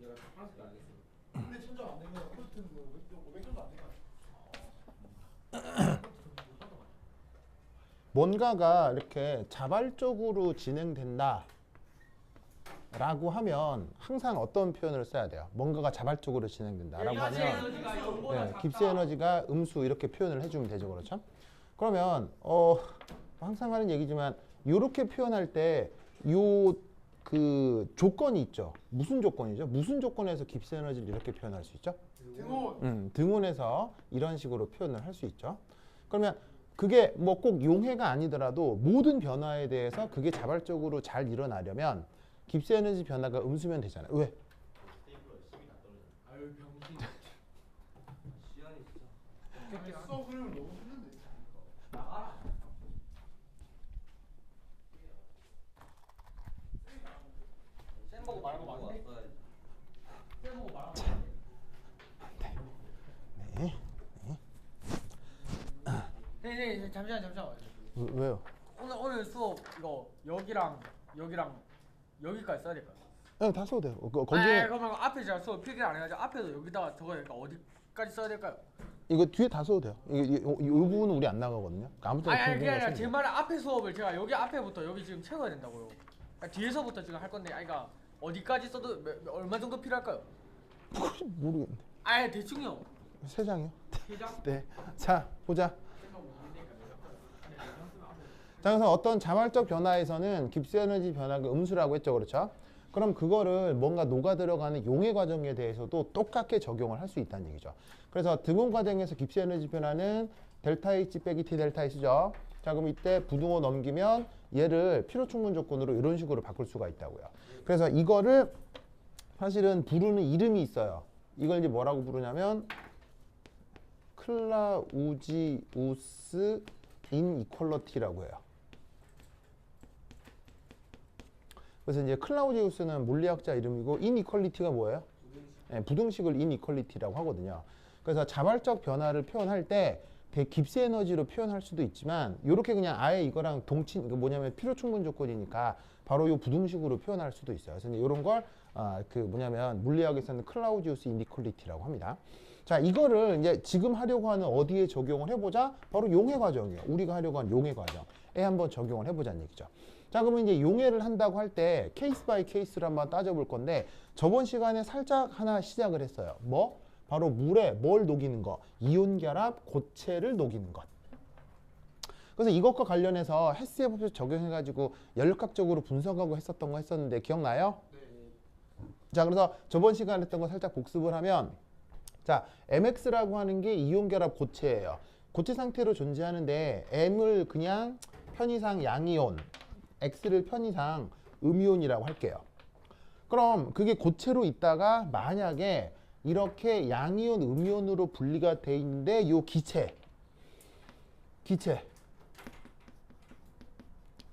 얘가 파란색이 안 됐어. 근데 천점 안 되면 콜트는 뭐 500점도 안 되면 뭔가가 이렇게 자발적으로 진행된다 라고 하면 항상 어떤 표현을 써야 돼요? 뭔가가 자발적으로 진행된다 라고 하면 깁스 에너지가 음수 이렇게 표현을 해주면 되죠. 그렇죠? 그러면 항상 하는 얘기지만 이렇게 표현할 때 요 그 조건이 있죠. 무슨 조건이죠? 무슨 조건에서 깁스 에너지를 이렇게 표현할 수 있죠? 등호 등온에서 이런 식으로 표현을 할 수 있죠. 그러면 그게 뭐 꼭 용해가 아니더라도 모든 변화에 대해서 그게 자발적으로 잘 일어나려면 깁스 에너지 변화가 음수면 되잖아요. 왜? 스테이플러 10이 다 떨어져. 아유 병신 시안이 진짜. 수업 흐름을 너무 했는데 나가라. 쌤 보고 말고 맞네. 쌤 보고 말고 맞네. 네. 네, 잠시만. 왜요? 오늘 수업 이거 여기랑 여기까지 써야 될까요? 네, 다 써도 돼요. 거기에 그러면 앞에 제가 수업 필기를 안 해가지고 앞에서 여기다가 적어야 되니까 어디까지 써야 될까요? 이거 뒤에 다 써도 돼요. 이 부분은 우리 안 나가거든요. 아무 때나 아니 그게 아니라 궁금해서 제 말은 앞에 수업을 제가 여기 앞에부터 여기 지금 채워야 된다고요. 그러니까 뒤에서부터 지금 할 건데 아이가 어디까지 써도 얼마 정도 필요할까요? 모르겠네. 아예 대충요. 3장이요? 회장? 네. 자, 보자. 자, 그래서 어떤 자발적 변화에서는 깁스 에너지 변화가 음수라고 했죠. 그렇죠? 그럼 그거를 뭔가 녹아 들어가는 용해 과정에 대해서도 똑같게 적용을 할 수 있다는 얘기죠. 그래서 등온 과정에서 깁스 에너지 변화는 델타 H 빼기 T 델타 S죠. 자, 그럼 이때 부등호 넘기면 얘를 필요 충분 조건으로 이런 식으로 바꿀 수가 있다고요. 그래서 이거를 사실은 부르는 이름이 있어요. 이걸 이제 뭐라고 부르냐면 클라우지우스 인이퀄러티라고 해요. 그래서 이제 클라우지우스는 물리학자 이름이고 인이퀄리티가 뭐예요? 부등식을 인이퀄리티라고 하거든요. 그래서 자발적 변화를 표현할 때 깁스 에너지로 표현할 수도 있지만 이렇게 그냥 아예 이거랑 동친 이거 뭐냐면 필요 충분 조건이니까 바로 이 부등식으로 표현할 수도 있어요. 그래서 이런 걸 그 뭐냐면 물리학에서는 클라우지우스 인이퀄리티라고 합니다. 자, 이거를 이제 지금 하려고 하는 어디에 적용을 해보자? 바로 용해 과정이에요. 우리가 하려고 하는 용해 과정에 한번 적용을 해보자는 얘기죠. 자, 그러면 이제 용해를 한다고 할 때 케이스 바이 케이스를 한번 따져볼 건데 저번 시간에 살짝 하나 시작을 했어요. 뭐? 바로 물에 뭘 녹이는 거? 이온 결합 고체를 녹이는 것. 그래서 이것과 관련해서 헤스의 법칙 적용해가지고 열역학적으로 분석하고 했었던 거 했었는데 기억나요? 네. 자, 그래서 저번 시간에 했던 거 살짝 복습을 하면 자, MX라고 하는 게 이온 결합 고체예요. 고체 상태로 존재하는데 M을 그냥 편의상 양이온, X를 편의상 음이온이라고 할게요. 그럼 그게 고체로 있다가 만약에 이렇게 양이온, 음이온으로 분리가 돼 있는데 이 기체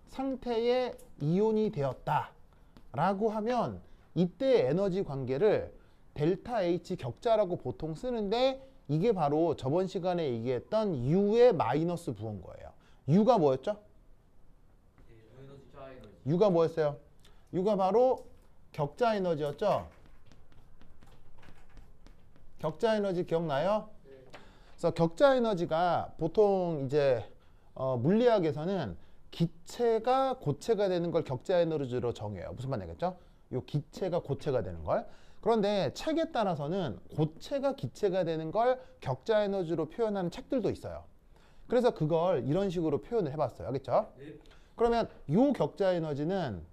상태에 이온이 되었다라고 하면 이때 에너지 관계를 델타 H 격자라고 보통 쓰는데 이게 바로 저번 시간에 얘기했던 U의 마이너스 부호인 거예요. U가 뭐였죠? U가 뭐였어요? U가 바로 격자 에너지였죠? 격자 에너지 기억나요? 네. 그래서 격자 에너지가 보통 이제 물리학에서는 기체가 고체가 되는 걸 격자 에너지로 정해요. 무슨 말이겠죠? 요 기체가 고체가 되는 걸. 그런데 책에 따라서는 고체가 기체가 되는 걸 격자 에너지로 표현하는 책들도 있어요. 그래서 그걸 이런 식으로 표현을 해봤어요. 알겠죠? 네. 그러면 요 격자 에너지는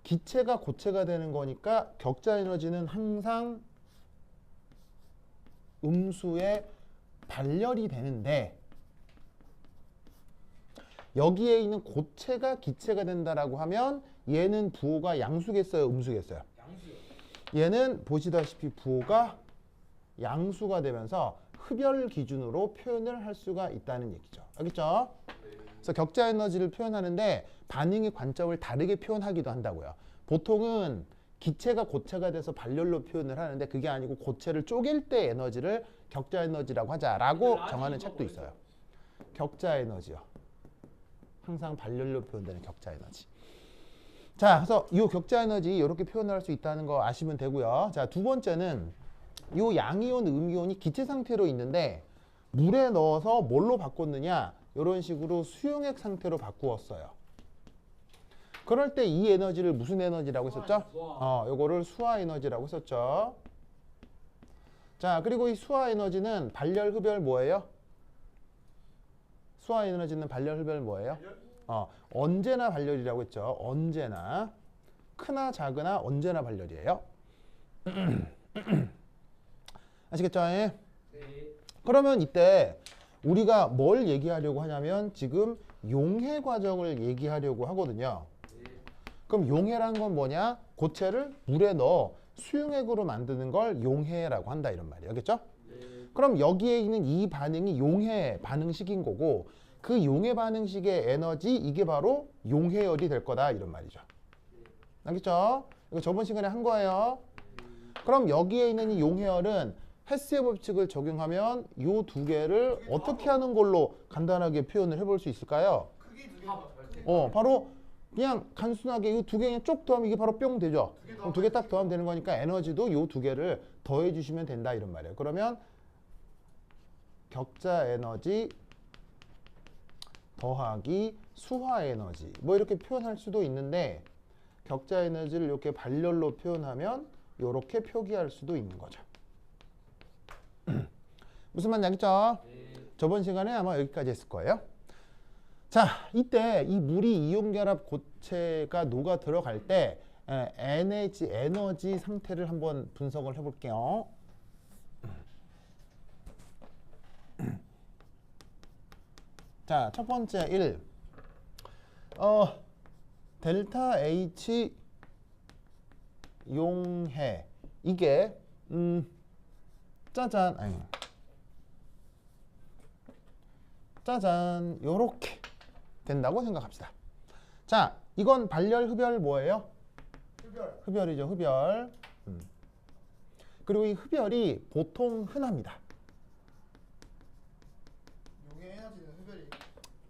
기체가 고체가 되는 거니까 격자 에너지는 항상 음수에 발열이 되는데 여기에 있는 고체가 기체가 된다라고 하면 얘는 부호가 양수겠어요, 음수겠어요? 양수요. 얘는 보시다시피 부호가 양수가 되면서 흡열 기준으로 표현을 할 수가 있다는 얘기죠. 알겠죠? 그래서 격자 에너지를 표현하는데 반응의 관점을 다르게 표현하기도 한다고요. 보통은 기체가 고체가 돼서 발열로 표현을 하는데 그게 아니고 고체를 쪼갤 때 에너지를 격자 에너지라고 하자라고 정하는 책도 있어요. 격자 에너지요. 항상 발열로 표현되는 격자 에너지. 자, 그래서 이 격자 에너지 이렇게 표현할 수 있다는 거 아시면 되고요. 자, 두 번째는 이 양이온, 음이온이 기체 상태로 있는데 물에 넣어서 뭘로 바꿨느냐? 이런 식으로 수용액 상태로 바꾸었어요. 그럴 때 이 에너지를 무슨 에너지라고 했었죠? 요거를 수화 에너지라고 했었죠. 자, 그리고 이 수화 에너지는 발열, 흡열 뭐예요? 수화 에너지는 발열, 흡열 뭐예요? 언제나 발열이라고 했죠. 언제나. 크나 작으나 언제나 발열이에요. 아시겠죠? 네. 그러면 이때 우리가 뭘 얘기하려고 하냐면 지금 용해 과정을 얘기하려고 하거든요. 그럼 용해란 건 뭐냐? 고체를 물에 넣어 수용액으로 만드는 걸 용해라고 한다 이런 말이에요. 알겠죠? 그럼 여기에 있는 이 반응이 용해 반응식인 거고 그 용해 반응식의 에너지 이게 바로 용해열이 될 거다 이런 말이죠. 알겠죠? 이거 저번 시간에 한 거예요. 그럼 여기에 있는 이 용해열은 헤스의 법칙을 적용하면 이 두 개를 어떻게 하는 걸로 간단하게 표현을 해볼 수 있을까요? 크기 두 개. 바로 그냥 단순하게 이 두 개 그냥 쭉 더하면 이게 바로 뿅 되죠. 그럼 두 개 딱 더하면 되는 거니까 에너지도 이 두 개를 더해 주시면 된다 이런 말이에요. 그러면 격자 에너지 더하기 수화 에너지 뭐 이렇게 표현할 수도 있는데 격자 에너지를 이렇게 발열로 표현하면 이렇게 표기할 수도 있는 거죠. 무슨 말인지 알겠죠? 저번 시간에 아마 여기까지 했을 거예요. 자, 이때 이 물이 이온결합 고체가 녹아 들어갈 때 NH 에너지 상태를 한번 분석을 해볼게요. 자, 첫 번째 1. 델타 H 용해 이게 짜잔 아니 짜잔 요렇게 된다고 생각합시다. 자, 이건 발열, 흡열 뭐예요? 흡열이죠. 흡열. 그리고 이 흡열이 보통 흔합니다. 용의 에너지는 흡열이.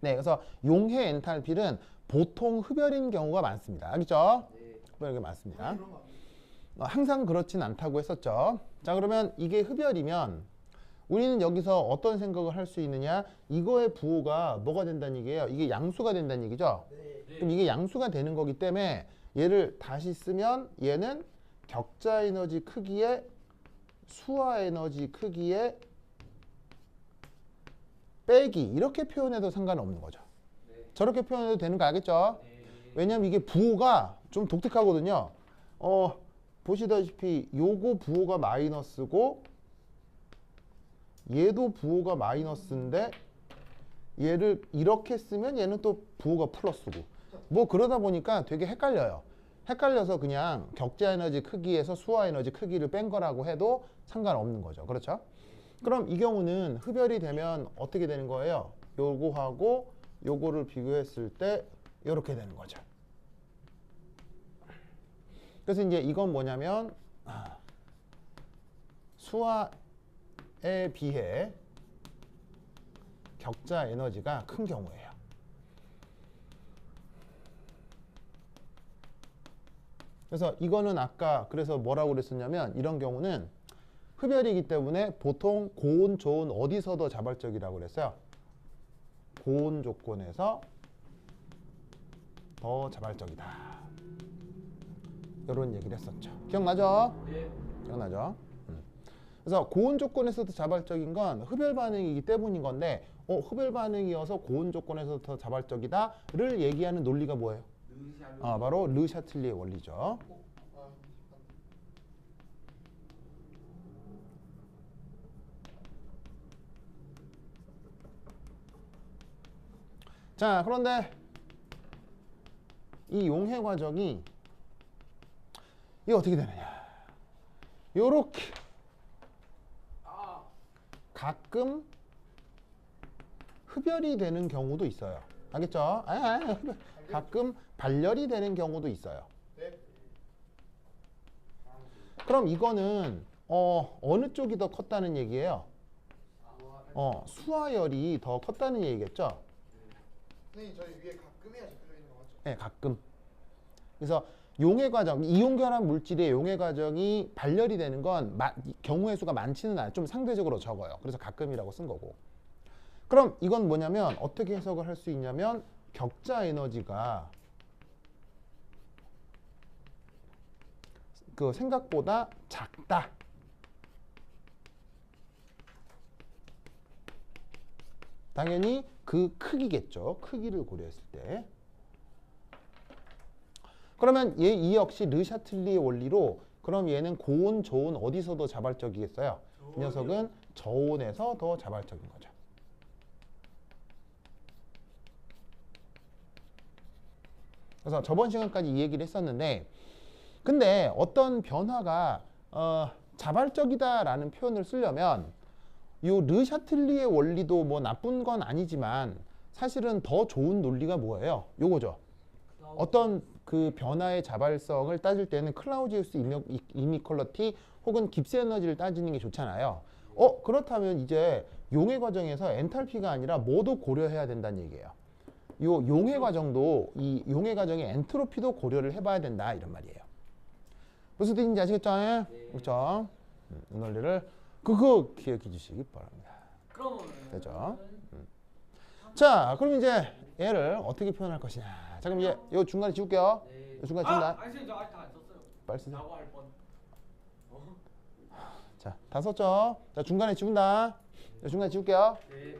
네, 그래서 용해 엔탈피는 보통 흡열인 경우가 많습니다. 알겠죠? 흡열이 많습니다. 그런 거 아니에요? 항상 그렇진 않다고 했었죠. 자, 그러면 이게 흡열이면 우리는 여기서 어떤 생각을 할 수 있느냐? 이거의 부호가 뭐가 된다는 얘기예요? 이게 양수가 된다는 얘기죠? 그럼 이게 양수가 되는 거기 때문에 얘를 다시 쓰면 얘는 격자 에너지 크기에 수화 에너지 크기에 빼기 이렇게 표현해도 상관없는 거죠. 저렇게 표현해도 되는 거 알겠죠? 왜냐면 이게 부호가 좀 독특하거든요. 보시다시피 요거 부호가 마이너스고 얘도 부호가 마이너스인데 얘를 이렇게 쓰면 얘는 또 부호가 플러스고 뭐 그러다 보니까 되게 헷갈려요. 헷갈려서 그냥 격자 에너지 크기에서 수화 에너지 크기를 뺀 거라고 해도 상관없는 거죠. 그렇죠? 그럼 이 경우는 흡열이 되면 어떻게 되는 거예요? 요거하고 요거를 비교했을 때 이렇게 되는 거죠. 그래서 이제 이건 뭐냐면 수화에 비해 격자 에너지가 큰 경우예요. 그래서 이거는 아까 그래서 뭐라고 그랬었냐면 이런 경우는 흡열이기 때문에 보통 고온, 저온 어디서 더 자발적이라고 그랬어요? 고온 조건에서 더 자발적이다. 이런 얘기를 했었죠. 기억나죠? 네. 기억나죠? 그래서 고온 조건에서 더 자발적인 건 흡열 반응이기 때문인 건데 흡열 반응이어서 고온 조건에서 더 자발적이다를 얘기하는 논리가 뭐예요? 바로 르 샤틀리의 원리죠. 자, 그런데 이 용해 과정이 이게 어떻게 되느냐? 요렇게 가끔 흡열이 되는 경우도 있어요. 알겠죠? 흡열. 가끔 발열이 되는 경우도 있어요. 네. 그럼 이거는 어느 쪽이 더 컸다는 얘기예요? 수화열이 더 컸다는 얘기겠죠? 선생님 저희 위에 가끔이야 적혀져 있는 거 맞죠? 네, 가끔. 그래서 용해 과정, 이온결합 물질의 용해 과정이 발열이 되는 건 경우의 수가 많지는 않아요. 좀 상대적으로 적어요. 그래서 가끔이라고 쓴 거고. 그럼 이건 뭐냐면 어떻게 해석을 할 수 있냐면 격자 에너지가 그 생각보다 작다. 당연히 그 크기겠죠. 크기를 고려했을 때. 그러면 이 역시 르샤틀리의 원리로 그럼 얘는 고온, 저온 어디서 더 자발적이겠어요? 이 녀석은 저온에서 더 자발적인 거죠. 그래서 저번 시간까지 이 얘기를 했었는데 근데 어떤 변화가 자발적이다라는 표현을 쓰려면 요 르샤틀리의 원리도 뭐 나쁜 건 아니지만 사실은 더 좋은 논리가 뭐예요? 요거죠. 어떤 그 변화의 자발성을 따질 때는 클라우지우스 이니퀄리티 혹은 깁스 에너지를 따지는 게 좋잖아요. 그렇다면 이제 용해 과정에서 엔탈피가 아니라 뭐도 고려해야 된다는 얘기예요. 요 용해 과정도 이 용해 과정의 엔트로피도 고려를 해봐야 된다 이런 말이에요. 무슨 뜻인지 아시겠죠? 그렇죠? 이 논리를 그거 기억해 주시기 바랍니다. 그러면 되죠? 자, 그럼 이제 얘를 어떻게 표현할 것이냐. 자, 그럼 이제 요 중간에 지울게요. 네. 요 중간에 지운다. 아니 선생님 저 아직 다안 썼어요. 빨리 쓰세요. 라고 할 뻔. 자, 다 썼죠? 자, 중간에 지운다. 요 중간에 지울게요. 네.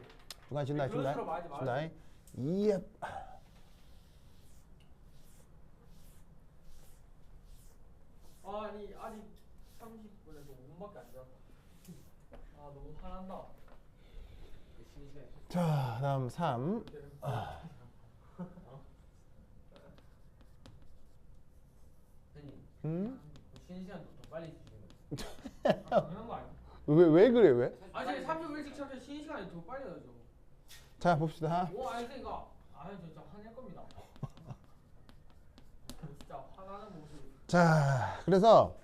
중간에 지운다. 그런 식으로 말하지 지운다. 마세요. 이에 아니 아직 30분에도 5분밖에 안 지났다. 아 너무 화난다. 쉬는 시간에 자, 다음 3. 선생님 쉬는 시간도 더 빨리 주시는 거예요. 당연한 거 아니야? 왜 그래, 왜? 아니 30분 일찍 차면 쉬는 시간이 더 빨리 나죠. 자, 봅시다. 오 아니 선생님 아니 진짜 화낼 겁니다. 진짜 화나는 모습. 자, 그래서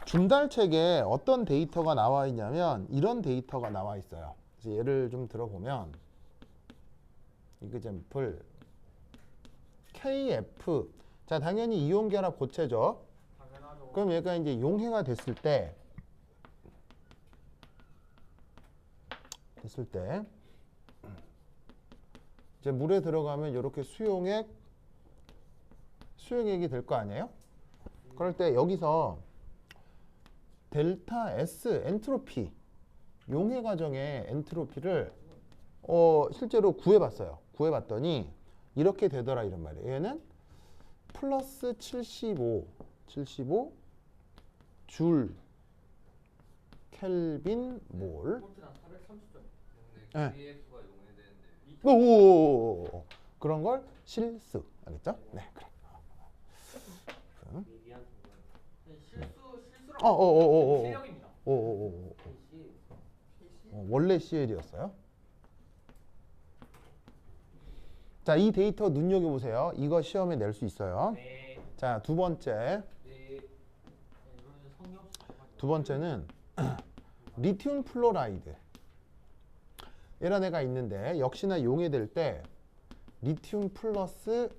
준달책에 어떤 데이터가 나와 있냐면 이런 데이터가 나와 있어요. 그래서 예를 좀 들어보면 이그젬플 KF 자, 당연히 이온 결합 고체죠. 당연하죠. 그럼 얘가 이제 용해가 됐을 때 이제 물에 들어가면 이렇게 수용액이 될 거 아니에요? 그럴 때 여기서 델타 S 엔트로피 용해 과정의 엔트로피를 실제로 구해봤어요. 구해봤더니 이렇게 되더라 이런 말이에요. 얘는 플러스 75 줄 켈빈 몰. 포트랑 430점. 근데 네. KF가 용해되는데 오 그런 걸 실수 알겠죠? 네 그래. 미비한 순간 실수랑 실력입니다. 오오오오 PC 원래 CL이었어요. 자, 이 데이터 눈여겨보세요. 이거 시험에 낼 수 있어요. 네. 자, 두 번째는 리튬 플로라이드. 이런 애가 있는데 역시나 용해될 때 리튬 플러스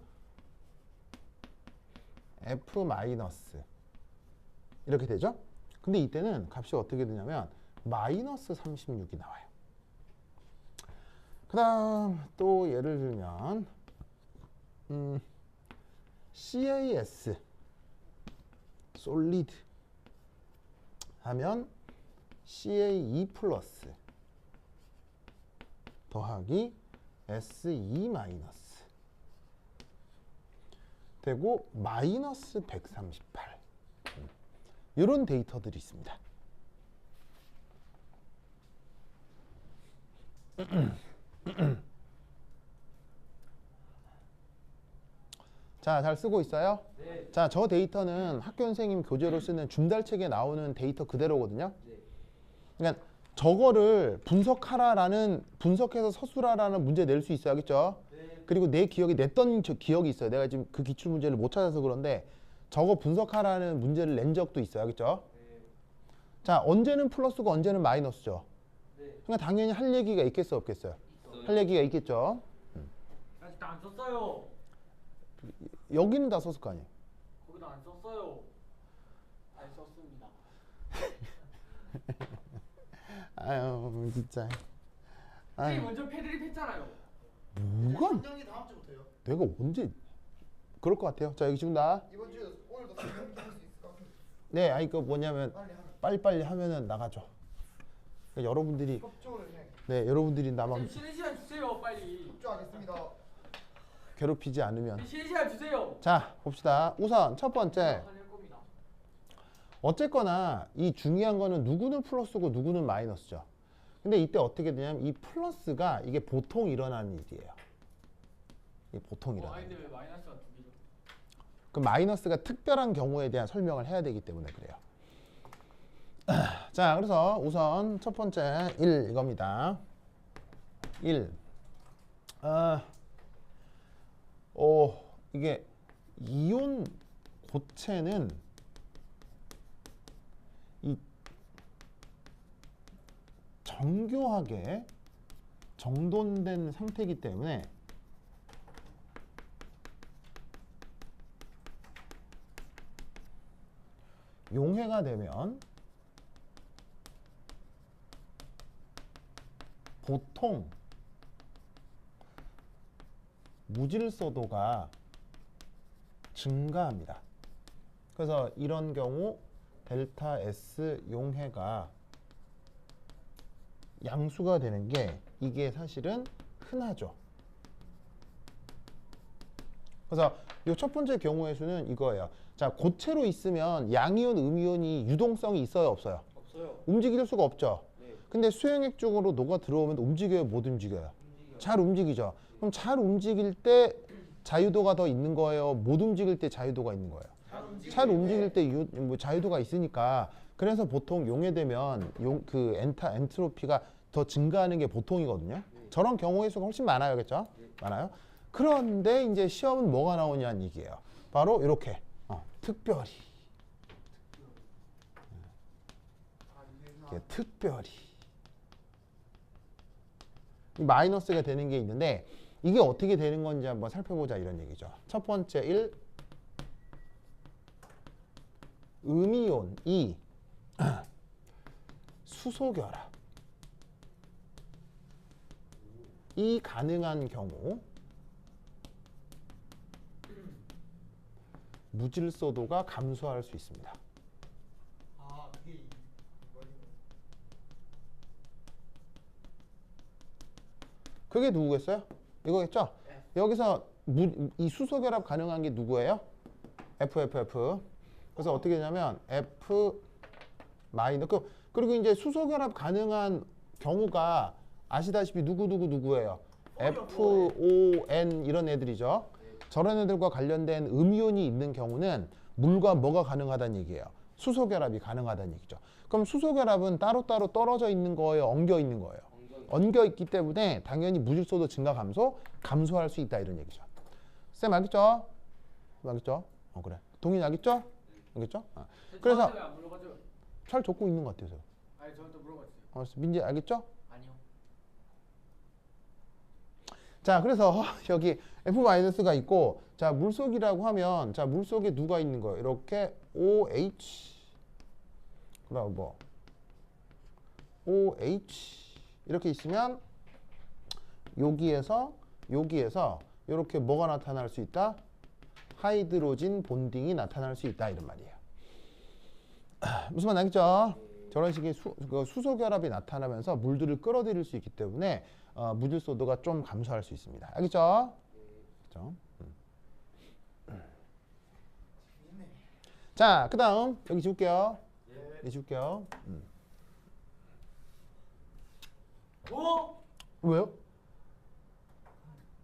F 마이너스 이렇게 되죠? 근데 이때는 값이 어떻게 되냐면 마이너스 36이 나와요. 그 다음 또 예를 들면 CAS 솔리드 하면 CA2 플러스 더하기 SE 마이너스 되고 마이너스 138 이런 데이터들이 있습니다. 자, 잘 쓰고 있어요? 네. 자, 저 데이터는 학교 선생님 교재로 쓰는 준달책에 나오는 데이터 그대로거든요. 네. 그러니까 저거를 분석해서 서술하라는 문제 낼 수 있어요. 알겠죠? 네. 그리고 내 기억에 냈던 기억이 있어요. 내가 지금 그 기출 문제를 못 찾아서 그런데 저거 분석하라는 문제를 낸 적도 있어요. 알겠죠? 네. 자, 언제는 플러스고 언제는 마이너스죠. 네. 그러니까 당연히 할 얘기가 있겠어 없겠어요? 할 얘기가 있겠죠. 아직 다 안 썼어요. 여기는 다 썼을 거 아니에요. 아유 진짜. 아유, 선생님 먼저 패드립 했잖아요. 뭐가 한정이 다음 주부터요. 내가 언제 그럴 것 같아요. 자 여기 지금 나. 이번 주에 오늘도 할수 있을 것 같은데. 네, 아니 그 뭐냐면 빨리 하면. 빨리빨리 하면은 나가죠. 그러니까 여러분들이 협조를 해. 네 여러분들이 나만 좀 쉬는 시간 주세요 빨리. 협조하겠습니다. 괴롭히지 않으면. 쉬는 시간 주세요. 자 봅시다. 우선 첫 번째 할 겁니다. 어쨌거나 이 중요한 거는 누구는 플러스고 누구는 마이너스죠. 근데 이때 어떻게 되냐면 이 플러스가 이게 보통 일어나는 일이에요. 이게 보통 일어나는 아니 일. 근데 왜 마이너스가 두 개죠? 그 마이너스가 특별한 경우에 대한 설명을 해야 되기 때문에 그래요. 자, 그래서 우선 첫 번째 1 이겁니다. 1. 이게 이온 고체는 이 정교하게 정돈된 상태이기 때문에 용해가 되면 보통 무질서도가 증가합니다. 그래서 이런 경우 델타 S 용해가 양수가 되는 게 이게 사실은 흔하죠. 그래서 이 첫 번째 경우의 수는 이거예요. 자, 고체로 있으면 양이온, 음이온이 유동성이 있어요, 없어요? 없어요. 움직일 수가 없죠. 네. 근데 수용액 쪽으로 녹아 들어오면 움직여요, 못 움직여요? 잘 움직이죠. 그럼 잘 움직일 때 자유도가 더 있는 거예요? 못 움직일 때 자유도가 있는 거예요? 잘 움직일 때 자유도가 있으니까 그래서 보통 용해되면 엔트로피가 더 증가하는 게 보통이거든요. 저런 경우의 수가 훨씬 많아요, 그렇죠? 많아요. 그런데 이제 시험은 뭐가 나오냐는 얘기예요. 바로 이렇게 특별히 이렇게 특별히 이 마이너스가 되는 게 있는데 이게 어떻게 되는 건지 한번 살펴보자 이런 얘기죠. 첫 번째 1 음이온 2 수소결합 이 가능한 경우 무질서도가 감소할 수 있습니다. 아, 그게 이거는 그게 누구겠어요? 이거겠죠? 여기서 이 수소결합 가능한 게 누구예요? FFF. 그래서 어떻게 되냐면 F 마이너 그리고 이제 수소결합 가능한 경우가 아시다시피 누구예요? FON 이런 애들이죠. 저런 애들과 관련된 음이온이 있는 경우는 물과 뭐가 가능하다는 얘기예요? 수소결합이 가능하다는 얘기죠. 그럼 수소결합은 따로따로 떨어져 있는 거예요? 엉겨 있는 거예요? 엉겨 있기 때문에 당연히 무질서도 증가 감소할 수 있다 이런 얘기죠. 쌤 알겠죠? 알겠죠? 그래. 동의 알겠죠? 알겠죠? 그래서 안 물어봐줘요. 잘 적고 있는 것 같아서. 아니 저한테 물어봤어요. 민지 알겠죠? 아니요. 자, 그래서 여기 F-가 있고, 자, 물속이라고 하면, 자, 물속에 누가 있는 거예요? 이렇게 OH, 그다음 뭐, OH 이렇게 있으면 여기에서 이렇게 뭐가 나타날 수 있다? 하이드로진 본딩이 나타날 수 있다 이런 말이에요. 무슨 말 알겠죠? 저런 식의 수소결합이 나타나면서 물들을 끌어들일 수 있기 때문에 무질서도가 좀 감소할 수 있습니다. 알겠죠? 그렇죠? 자, 그 다음 여기 지울게요. 여기 지울게요. 왜요?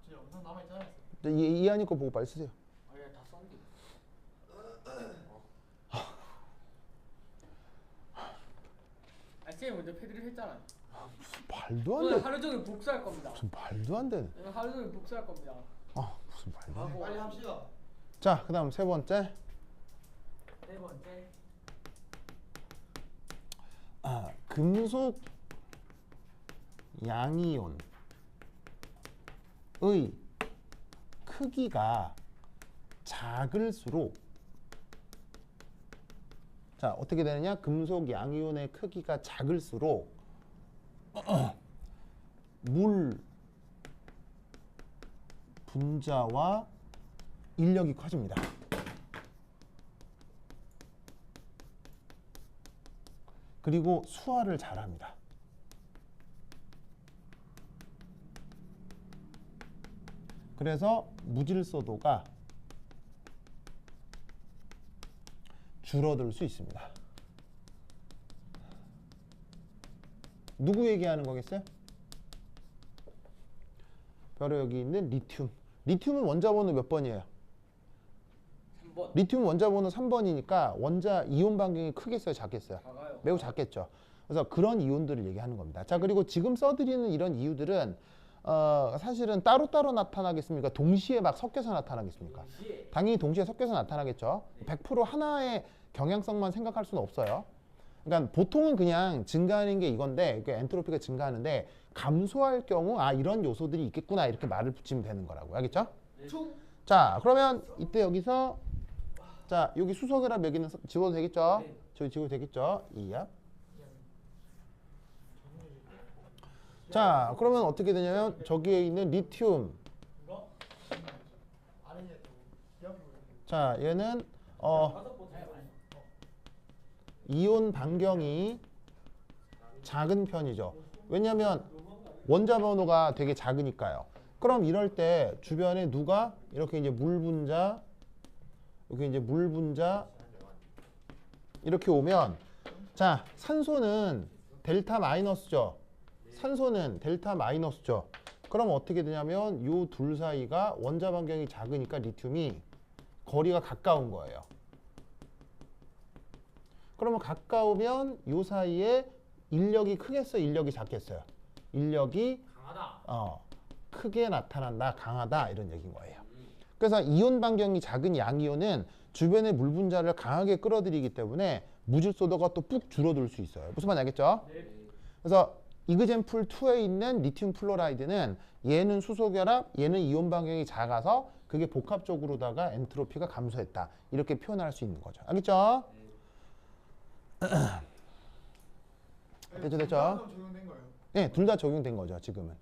저 영상 남아있잖아요. 이한이 거 보고 빨리 쓰세요. 아예 다 썼는데. 쌤 먼저 패드립 했잖아요. 말도 안 오늘 돼. 하루 종일 복수할 겁니다. 무슨 말도 안 되네. 오늘 하루 종일 복수할 겁니다. 무슨 말도 안 돼. 빨리 합시다. 자, 그 다음 세 번째. 네 번째. 금속 양이온의 크기가 작을수록 자 어떻게 되느냐 금속 양이온의 크기가 작을수록 물 분자와 인력이 커집니다. 그리고 수화를 잘합니다. 그래서 무질서도가 줄어들 수 있습니다. 누구 얘기하는 거겠어요? 바로 여기 있는 리튬. 리튬은 원자 번호 몇 번이에요? 3번. 리튬 원자 번호 3번이니까 원자 이온 반경이 크겠어요, 작겠어요? 작아요. 매우 작겠죠. 그래서 그런 이온들을 얘기하는 겁니다. 자, 그리고 지금 써드리는 이런 이유들은 사실은 따로따로 나타나겠습니까? 동시에 막 섞여서 나타나겠습니까? 동시에. 당연히 동시에 섞여서 나타나겠죠. 100% 하나의 경향성만 생각할 수는 없어요. 그러니까 보통은 그냥 증가하는 게 이건데, 그 엔트로피가 증가하는데 감소할 경우 이런 요소들이 있겠구나 이렇게 말을 붙이면 되는 거라고. 알겠죠? 네. 자, 그러면 이때 여기서 자, 여기 수소결합 여기는 지워도 되겠죠? 네. 저기 지워도 되겠죠? 이야. 자, 그러면 어떻게 되냐면 저기에 있는 리튬. 이거? 아니냐 또 옆으로. 자, 얘는 5번 잘 많이. 이온 반경이 작은 편이죠. 왜냐하면 원자 번호가 되게 작으니까요. 그럼 이럴 때 주변에 누가 이렇게 이제 물 분자, 여기 이제 물 분자 이렇게 오면, 자, 산소는 델타 마이너스죠. 산소는 델타 마이너스죠. 그럼 어떻게 되냐면 요 둘 사이가 원자 반경이 작으니까 리튬이 거리가 가까운 거예요. 그러면 가까우면 요 사이에 인력이 크겠어요, 인력이 작겠어요? 인력이 강하다. 크게 나타난다, 강하다 이런 얘기인 거예요. 그래서 이온 반경이 작은 양이온은 주변의 물 분자를 강하게 끌어들이기 때문에 무질소도가 또 푹 줄어들 수 있어요. 무슨 말인지 알겠죠? 네. 그래서 이그젠플 2에 있는 리튬 플로라이드는 얘는 수소 결합, 얘는 이온 반경이 작아서 그게 복합적으로다가 엔트로피가 감소했다. 이렇게 표현할 수 있는 거죠. 알겠죠? 됐죠? 적용된 거예요. 네, 둘 다 적용된 거죠, 지금은.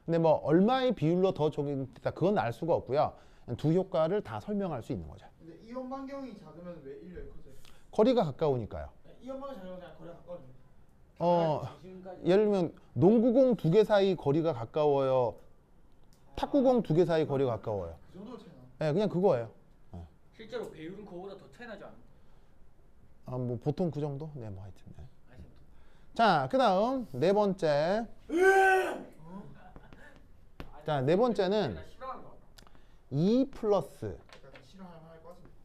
근데 뭐 얼마의 비율로 더 적용됐다 그건 알 수가 없고요. 두 효과를 다 설명할 수 있는 거죠. 근데 이온 반경이 작으면 왜 인력이 커져요? 거리가 가까우니까요. 이온 반경 작으면 그냥 거리가 가까워져요. 지금까지 예를 들면 농구공 두 개 사이 거리가 가까워요. 탁구공 두 개 사이 거리가 가까워요. 그 정도로 차이 나. 네, 그냥 그거예요. 실제로 배율은 그거보다 더 차이 나지 않아요? 뭐 보통 그 정도? 네, 뭐 하여튼. 네. 아시죠? 자, 그다음 네 번째. 자, 네 번째는 나 싫어하는 거 같아. 2 플러스 약간 싫어할 만할 것 같습니다.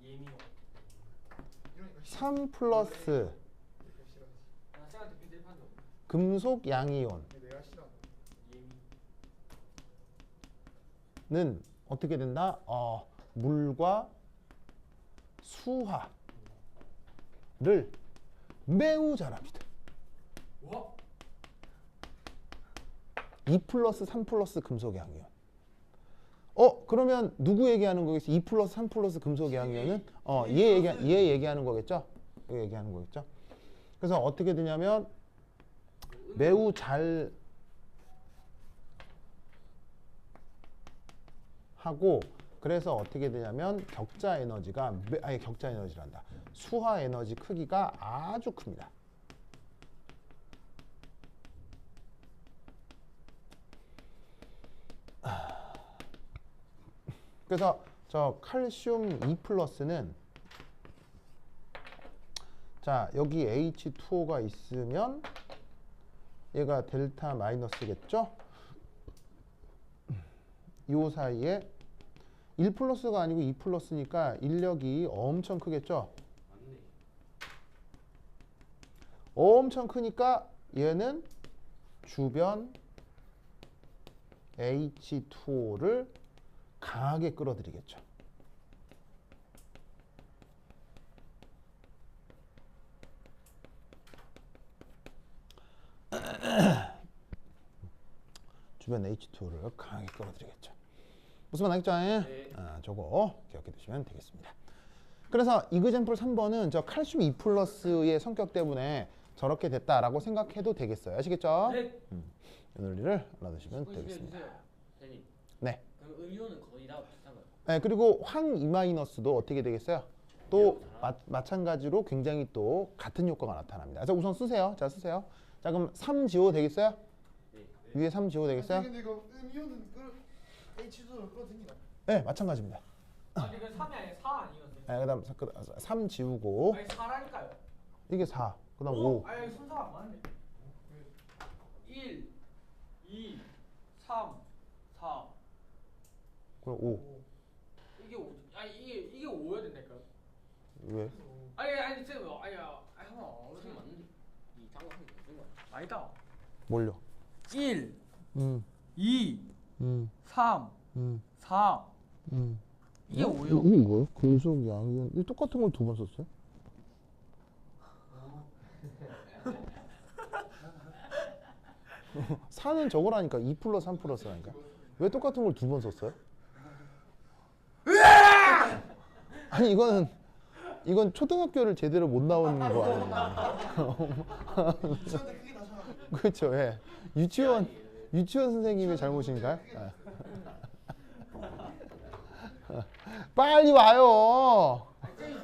예민호. 이러니까 3 플러스 이러니까 싫어하지. 나 쌤한테 빈대 판적. 금속 양이온 내가 싫어. 예민. 는 어떻게 된다? 물과 수화를 매우 잘합니다. 와. 2 플러스 3 플러스 금속 양이온. 그러면 누구 얘기하는 거겠어? 2 플러스 3 플러스 금속 양이온은 얘 얘기하는 거겠죠? 얘 얘기하는 거겠죠? 그래서 어떻게 되냐면 매우 잘 하고, 그래서 어떻게 되냐면 격자 에너지란다. 수화 에너지 크기가 아주 큽니다. 그래서 저 칼슘 2 플러스는 자, 여기 H2O가 있으면 얘가 델타 마이너스겠죠? 요 사이에 1 플러스가 아니고 2 플러스니까 인력이 엄청 크겠죠? 맞네. 엄청 크니까 얘는 주변 H2O를 강하게 끌어들이겠죠. 주변 H2O를 강하게 끌어들이겠죠. 무슨 말 알겠죠? 네. 저거 기억해 두시면 되겠습니다. 그래서 이그젠플 3번은 저 칼슘 2 플러스의 성격 때문에 저렇게 됐다라고 생각해도 되겠어요. 아시겠죠? 네. 이 논리를 알아두시면 되겠습니다. 선생님. 네. 그럼 음이온은 거의 다 비슷한가요? 네, 그리고 황 E-도 어떻게 되겠어요? 또 마찬가지로 굉장히 또 같은 효과가 나타납니다. 그래서 우선 쓰세요. 자, 쓰세요. 자, 그럼 3GO 되겠어요? 네. 위에 3GO 되겠어요? 근데 이거 음이온은 H2를 끌어당기나? 네, 마찬가지입니다. 아니 그 3이 아니라 4 아니었어요? 네, 그다음 3 지우고 아니 4라니까요. 이게 4. 그다음 5. 아니 순서가 안 맞네. 1, 2, 3, 4. 그럼 5. 이게 5. 아니 이게 5여야 된다니까. 왜? 아니 쌤 아니 한번 무슨 맞는데? 이 장갑이 무슨 거? 아니다. 뭘요? 1, 음. 2, 음. 3, 음. 4. 음. 이게 어? 5요. 이게 뭐예요? 근속 양이온. 이 똑같은 걸 두 번 썼어요? 사는 저거라니까 2 플러스 3 플러스라니까. 왜 똑같은 걸 두 번 썼어요? 아니 이건 초등학교를 제대로 못 나오는 거 아니에요? 유치원때 크게 나잖아. 그렇죠. 예. 유치원 선생님의 잘못인가요? 아. 빨리 와요. 쌤이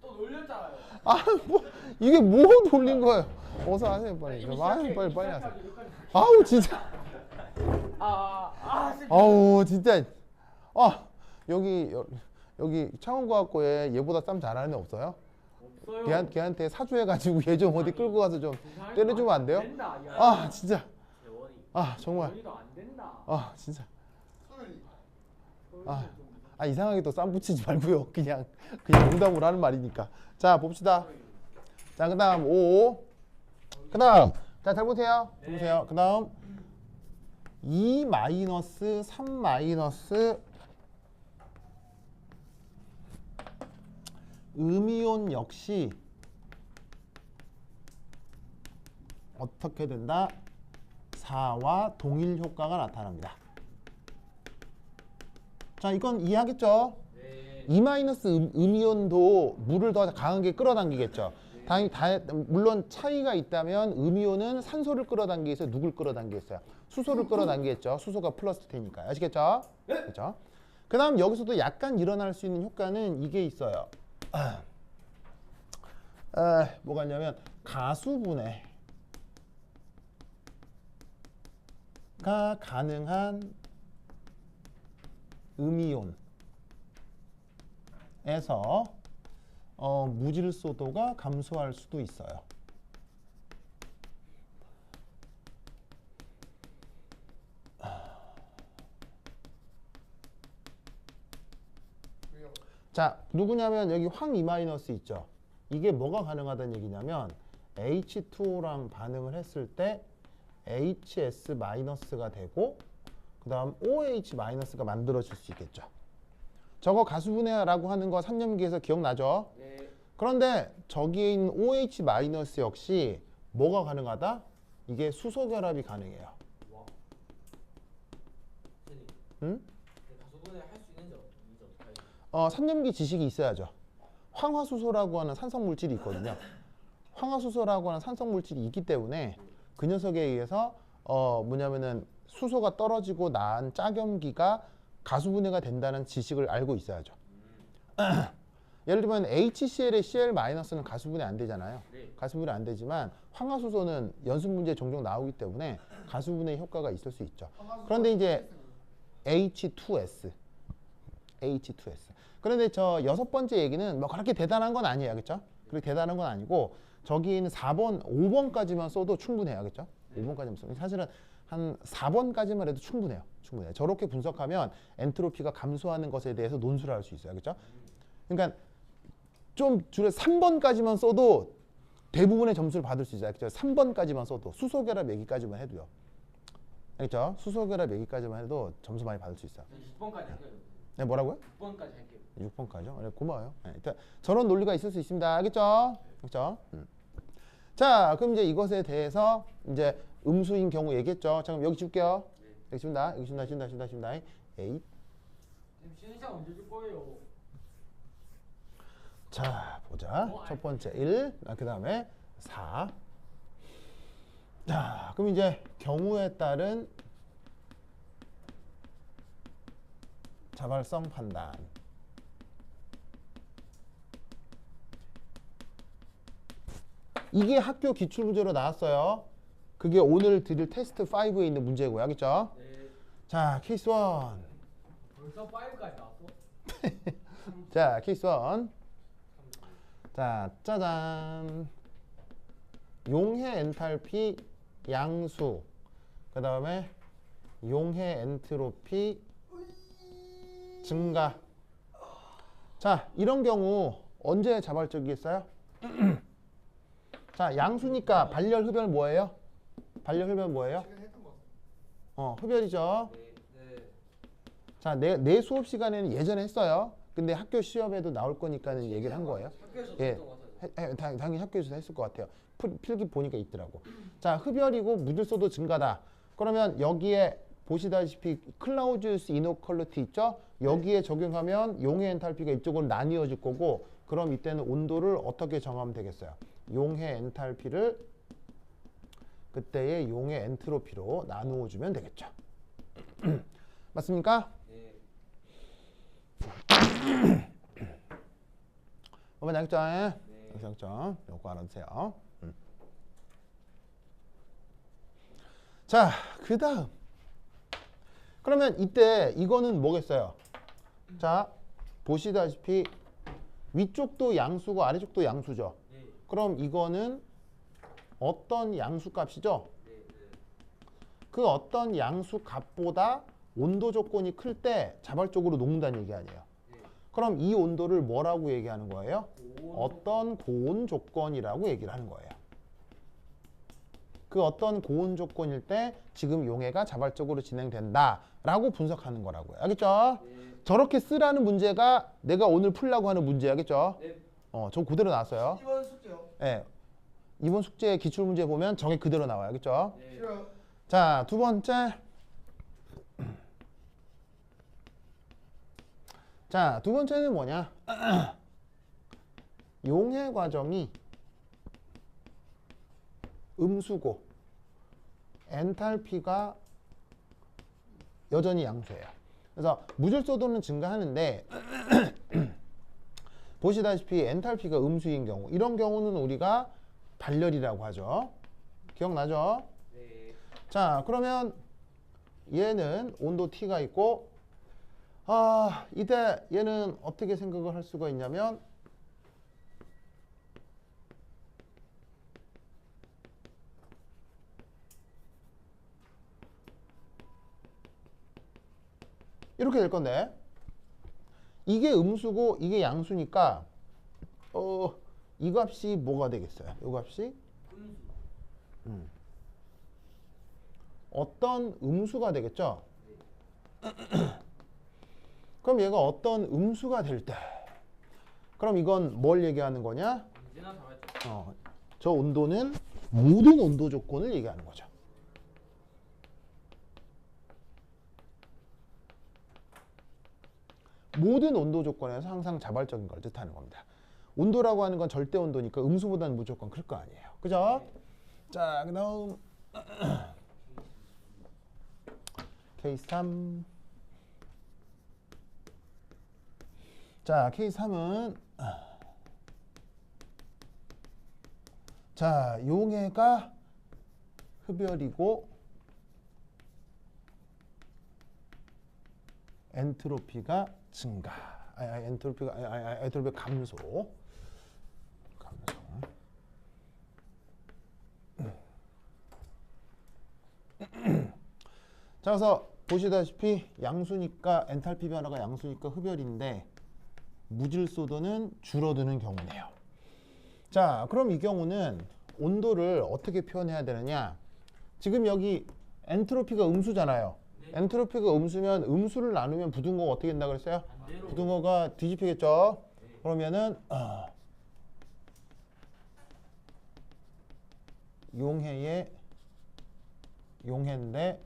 또 놀렸잖아요. 아, 뭐 이게 뭐 돌린 거예요? 어서 하세요 빨리. 빨리 하세요. 아우 진짜. 쌤. 아우 진짜. 아 여기 창원과학고에 얘보다 쌈 잘하는 애 없어요? 없어요. 걔한테 사주해가지고 얘 좀 어디 끌고 가서 좀 때려주면 안 돼요? 된다. 야. 아 진짜. 대원이. 아 정말. 원이도 안 된다. 아 진짜. 소연이. 아 이상하게 또 쌈 붙이지 말고요. 그냥 농담으로 하는 말이니까. 자 봅시다. 자 그다음 5. 그다음 잘 보세요. 보세요. 그다음 2 마이너스 3 마이너스 음이온 역시 어떻게 된다? 4와 동일 효과가 나타납니다. 자 이건 이해하겠죠? 네. 2 마이너스 음이온도 물을 더 강하게 끌어당기겠죠. 당연히 물론 차이가 있다면 음이온은 산소를 끌어당기겠어요. 누굴 끌어당기겠어요? 수소를 끌어당기겠죠. 수소가 플러스 테니까. 아시겠죠? 그렇죠? 그 다음 여기서도 약간 일어날 수 있는 효과는 이게 있어요. 뭐가 있냐면 가수분해가 가능한 음이온에서 무질소도가 감소할 수도 있어요. 왜요? 자, 누구냐면 여기 황 E- 있죠. 이게 뭐가 가능하다는 얘기냐면 H2O랑 반응을 했을 때 HS-가 되고 그 다음 OH-가 만들어질 수 있겠죠. 저거 가수분해라고 하는 거 산염기에서 기억나죠? 네. 그런데 저기에 있는 OH- 역시 뭐가 가능하다? 이게 수소 결합이 가능해요. 와. 선생님. 응? 가수분해 할 수 있는지 어떻게 알죠? 산염기 지식이 있어야죠. 황화수소라고 하는 산성 물질이 있거든요. 황화수소라고 하는 산성 물질이 있기 때문에 그 녀석에 의해서 뭐냐면은 수소가 떨어지고 난 짝염기가 가수분해가 된다는 지식을 알고 있어야죠. 예를 들면 HCl의 Cl-는 가수분해 안 되잖아요. 네. 가수분해 안 되지만 황화수소는 연습 문제에 종종 나오기 때문에 가수분해 효과가 있을 수 있죠. 그런데 이제 H2S. 그런데 저 6번째 얘기는 뭐 그렇게 대단한 건 아니에요. 그렇죠? 그렇게 대단한 건 아니고 저기 있는 4번, 5번까지만 써도 충분해요. 그렇죠? 5번까지만 써도 사실은 한 4번까지만 해도 충분해요. 저렇게 분석하면 엔트로피가 감소하는 것에 대해서 논술을 할 수 있어요. 그렇죠? 그러니까 좀 줄여 3번까지만 써도 대부분의 점수를 받을 수 있어요. 그렇죠? 3번까지만 써도 수소 결합 얘기까지만 해도요. 그렇죠? 수소 결합 얘기까지만 해도 점수 많이 받을 수 있어요. 6번까지 할게요. 네, 뭐라고요? 6번까지 할게요. 6번까지요? 네, 고마워요. 네, 일단 저런 논리가 있을 수 있습니다. 알겠죠? 그렇죠? 자, 그럼 이제 이것에 대해서 이제 음수인 경우 얘기했죠. 자, 그럼 여기 줄게요. 여기 준다. 에잇. 쌤 쉬는 시간 언제 줄 거예요? 자, 보자. 첫 번째 1, 그 다음에 4. 자, 그럼 이제 경우에 따른 자발성 판단. 이게 학교 기출문제로 나왔어요. 그게 오늘 드릴 테스트 5에 있는 문제고요. 알겠죠? 네. 자, 케이스 1. 벌써 5까지 나왔어? 자, 케이스 1. 자, 짜잔. 용해 엔탈피 양수. 그 다음에 용해 엔트로피 증가. 자, 이런 경우 언제 자발적이겠어요? 자, 양수니까 발열 흡열 뭐예요? 발열 흡열 뭐예요? 제가 했던 거 같아요. 흡열이죠. 네. 자, 내 수업 시간에는 예전에 했어요. 근데 학교 시험에도 나올 거니까는 얘기를 한 거예요. 학교에서 예. 했던 거 같아요. 당연히 학교에서 했을 것 같아요. 필기 보니까 있더라고. 자, 흡열이고 무질소도 증가다. 그러면 여기에 보시다시피 클라우지우스 이노퀄리티 있죠? 여기에 적용하면 용해 엔탈피가 이쪽으로 나뉘어질 거고, 그럼 이때는 온도를 어떻게 정하면 되겠어요? 용해 엔탈피를 그때의 용해 엔트로피로 나누어 주면 되겠죠. 맞습니까? 네. 어머니 알겠죠? 네. 알겠죠? 요거 알아두세요. 자, 그 다음. 그러면 이때 이거는 뭐겠어요? 자, 보시다시피 위쪽도 양수고 아래쪽도 양수죠. 네. 그럼 이거는 어떤 양수 값이죠? 네. 그 어떤 양수 값보다 온도 조건이 클 때 자발적으로 녹는다는 얘기 아니에요. 네. 그럼 이 온도를 뭐라고 얘기하는 거예요? 고온 어떤 고온 조건이라고 얘기를 하는 거예요. 그 어떤 고온 조건일 때 지금 용해가 자발적으로 진행된다라고 분석하는 거라고요. 알겠죠? 네. 저렇게 쓰라는 문제가 내가 오늘 풀려고 하는 문제 알겠죠? 네. 저 그대로 나왔어요. 이번 숙제요. 예. 이번 숙제 기출 문제 보면 저게 그대로 나와요. 알겠죠? 네. 싫어요. 자, 두 번째. 자, 두 번째는 뭐냐? 용해 과정이 음수고 엔탈피가 여전히 양수예요. 그래서 무질소도는 증가하는데 보시다시피 엔탈피가 음수인 경우, 이런 경우는 우리가 발열이라고 하죠. 기억나죠? 네. 자, 그러면 얘는 온도 T가 있고, 이때 얘는 어떻게 생각을 할 수가 있냐면, 이렇게 될 건데, 이게 음수고 이게 양수니까 이 값이 뭐가 되겠어요? 이 값이 어떤 음수가 되겠죠? 그럼 얘가 어떤 음수가 될 때, 그럼 이건 뭘 얘기하는 거냐? 언제나 자발적. 저 온도는 모든 온도 조건을 얘기하는 거죠. 모든 온도 조건에서 항상 자발적인 걸 뜻하는 겁니다. 온도라고 하는 건 절대 온도니까 음수보다는 무조건 클 거 아니에요. 그죠? 자, 그 다음 케이스 3. 자, 케이스 3은 자, 용해가 흡열이고 엔트로피가 증가. 엔트로피가 감소. 자, 그래서 보시다시피 양수니까 엔탈피 변화가 양수니까 흡열인데 무질소도는 줄어드는 경우네요. 자, 그럼 이 경우는 온도를 어떻게 표현해야 되느냐? 지금 여기 엔트로피가 음수잖아요. 네. 엔트로피가 음수면 음수를 나누면 부등호가 어떻게 된다 그랬어요? 반대로. 부등호가 뒤집히겠죠? 네. 그러면은 용해인데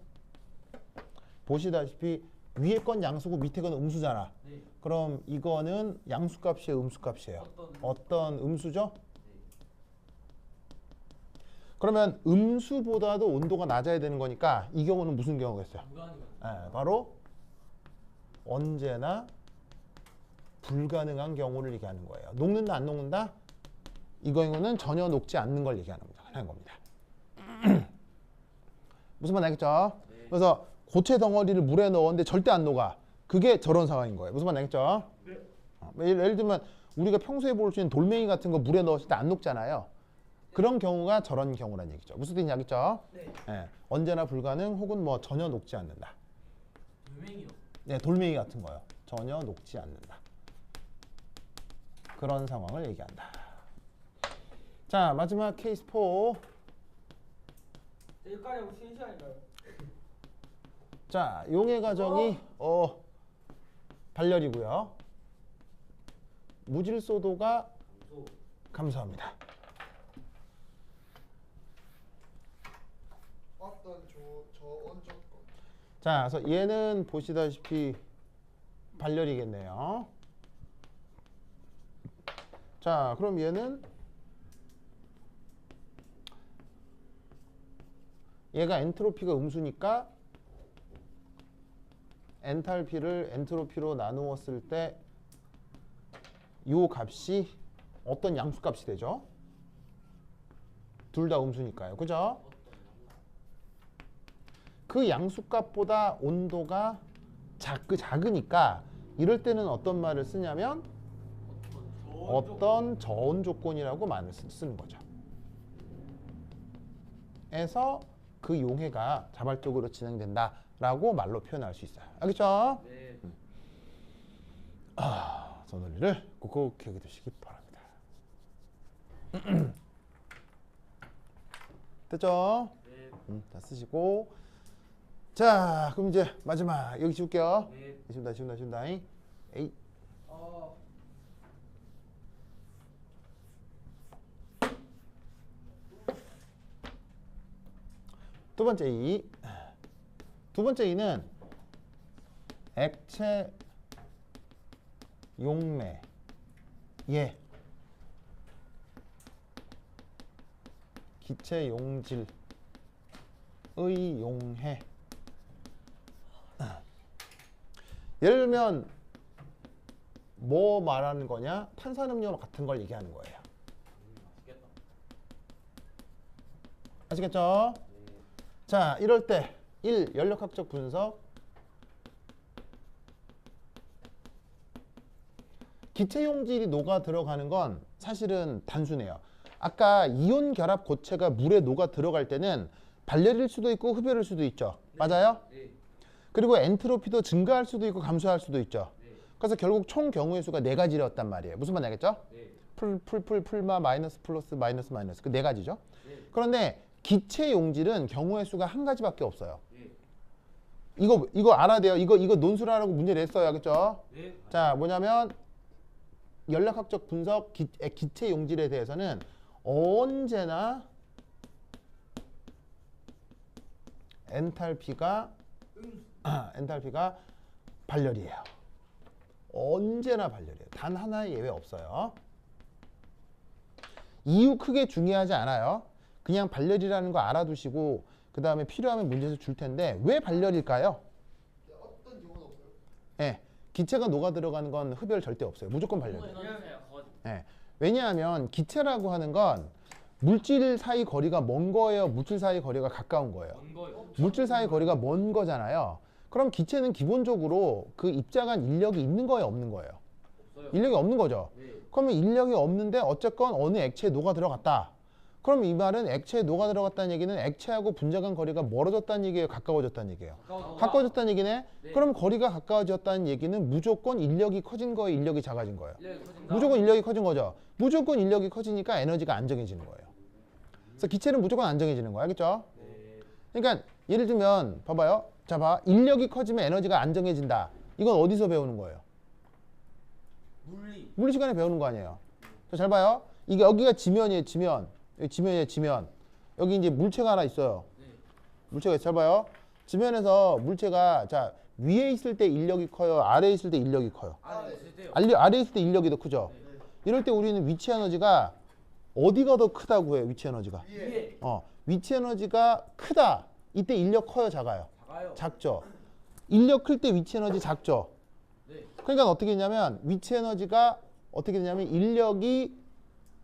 보시다시피 위에 건 양수고 밑에 건 음수잖아. 네. 그럼 이거는 양수값이에요, 음수값이에요? 어떤 어떤 음수죠? 네. 그러면 음수보다도 온도가 낮아야 되는 거니까 이 경우는 무슨 경우겠어요? 무한이거든요. 바로 언제나 불가능한 경우를 얘기하는 거예요. 녹는다 안 녹는다? 이 경우는 전혀 녹지 않는 걸 얘기하는 겁니다. 무슨 말 알겠죠? 네. 그래서 고체 덩어리를 물에 넣었는데 절대 안 녹아. 그게 저런 상황인 거예요. 무슨 말 알겠죠? 네. 예를 들면 우리가 평소에 볼 수 있는 돌멩이 같은 거 물에 넣었을 때 안 녹잖아요. 그런 경우가 저런 경우란 얘기죠. 무슨 뜻인지 알겠죠? 네. 예, 언제나 불가능 혹은 뭐 전혀 녹지 않는다. 돌멩이요. 네, 돌멩이 같은 거요. 전혀 녹지 않는다. 그런 상황을 얘기한다. 자, 마지막 케이스 4. 일까지 쉬는 시간인가요? 자, 용해 과정이 발열이고요. 무질소도가 감소합니다. 어떤 저온 조건. 자, 그래서 얘는 보시다시피 발열이겠네요. 자, 그럼 얘는 얘가 엔트로피가 음수니까 엔탈피를 엔트로피로 나누었을 때 요 값이 어떤 양수값이 되죠? 둘 다 음수니까요. 그죠? 그 양수값보다 온도가 작으니까 이럴 때는 어떤 말을 쓰냐면 어떤 저온 조건이라고 말을 쓰는 거죠. 에서 그 용해가 자발적으로 진행된다라고 말로 표현할 수 있어요. 알겠죠? 네. 선원리를 꼭 기억해 두시기 바랍니다. 됐죠? 네. 다 쓰시고. 자, 그럼 이제 마지막 여기 지울게요. 네. 지운다. 에이. 두 번째 이. 두 번째 이는 액체 용매. 예. 기체 용질의 용해. 예를 들면 뭐 말하는 거냐? 탄산음료 같은 걸 얘기하는 거예요. 맛있겠다. 아시겠죠? 네. 자, 이럴 때 1. 연력학적 분석. 기체 용질이 녹아 들어가는 건 사실은 단순해요. 아까 이온 결합 고체가 물에 녹아 들어갈 때는 발열일 수도 있고 흡열일 수도 있죠. 맞아요? 네. 그리고 엔트로피도 증가할 수도 있고 감소할 수도 있죠. 네. 그래서 결국 총 경우의 수가 4가지였단 말이에요. 무슨 말인지 알겠죠? 네. 풀마, 마이너스, 플러스, 마이너스, 마이너스. 그 4가지죠. 네. 그런데 기체 용질은 경우의 수가 1가지밖에 없어요. 네. 이거 알아야 돼요. 이거 논술하라고 문제 냈어요. 알겠죠? 네. 자, 뭐냐면 연락학적 분석 기체 용질에 대해서는 언제나 엔탈피가 발열이에요. 언제나 발열이에요. 단 하나의 예외 없어요. 이유 크게 중요하지 않아요. 그냥 발열이라는 거 알아두시고 그 다음에 필요하면 문제에서 줄 텐데 왜 발열일까요? 어떤 경우는 없어요? 예, 기체가 녹아 들어가는 건 흡열 절대 없어요. 무조건 발열이에요. 예, 왜냐하면 기체라고 하는 건 물질 사이 거리가 먼 거예요? 물질 사이 거리가 가까운 거예요? 먼 거요. 물질 사이 거리가 먼 거잖아요. 그럼 기체는 기본적으로 그 입장한 인력이 있는 거예요? 없는 거예요? 없어요. 인력이 없는 거죠. 네. 그러면 인력이 없는데 어쨌건 어느 액체에 녹아 들어갔다. 그럼 이 말은 액체에 녹아 들어갔다는 얘기는 액체하고 분자간 거리가 멀어졌다는 얘기예요? 가까워졌다는 얘기예요? 가까워졌다는 얘기네? 네. 그럼 거리가 가까워졌다는 얘기는 무조건 인력이 커진 거예요? 인력이 작아진 거예요? 인력이 커진다. 무조건 인력이 커진 거죠. 무조건 인력이 커지니까 에너지가 안정해지는 거예요. 그래서 기체는 무조건 안정해지는 거예요. 알겠죠? 네. 그러니까 예를 들면 봐봐요. 자, 봐. 인력이 커지면 에너지가 안정해진다. 이건 어디서 배우는 거예요? 물리. 물리 시간에 배우는 거 아니에요. 자, 잘 봐요. 이게 여기가 지면이에요. 지면. 여기 지면이에요. 지면. 여기 이제 물체가 하나 있어요. 네. 물체가 잘 봐요. 지면에서 물체가 자 위에 있을 때 인력이 커요. 아래에 있을 때 인력이 커요. 안에 있을 때요. 아래에 있을 때 인력이 더 크죠. 네. 이럴 때 우리는 위치 에너지가 어디가 더 크다고 해요? 위치 에너지가. 위에 위치 에너지가 크다. 이때 인력 커요, 작아요? 작아요. 작죠. 인력 클 때 위치 에너지 작죠. 네. 그러니까 어떻게 되냐면 위치 에너지가 어떻게 되냐면 인력이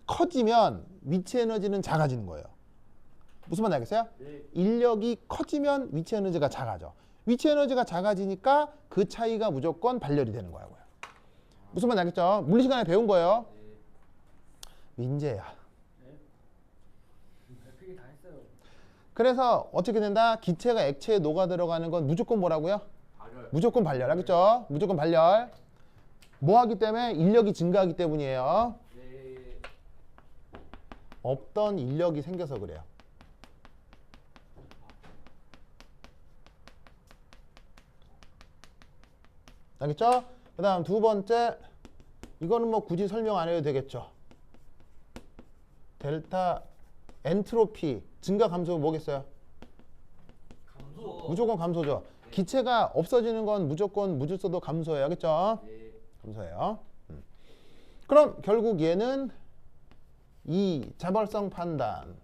커지면 위치 에너지는 작아지는 거예요. 무슨 말인지 알겠어요? 네. 인력이 커지면 위치 에너지가 작아져. 위치 에너지가 작아지니까 그 차이가 무조건 발열이 되는 거라고요. 무슨 말인지 알겠죠? 물리 시간에 배운 거예요. 네. 민재야. 그게 다 했어요. 그래서 어떻게 된다? 기체가 액체에 녹아 들어가는 건 무조건 뭐라고요? 발열. 무조건 발열. 알겠죠? 무조건 발열. 뭐 하기 때문에? 인력이 증가하기 때문이에요. 네. 없던 인력이 생겨서 그래요. 알겠죠? 그 다음 두 번째, 이거는 뭐 굳이 설명 안 해도 되겠죠. 델타 엔트로피 증가 감소 뭐겠어요? 감소. 무조건 감소죠. 기체가 없어지는 건 무조건 무질서도 감소해요. 알겠죠? 네. 감소해요. 그럼 결국 얘는 이 자발성 판단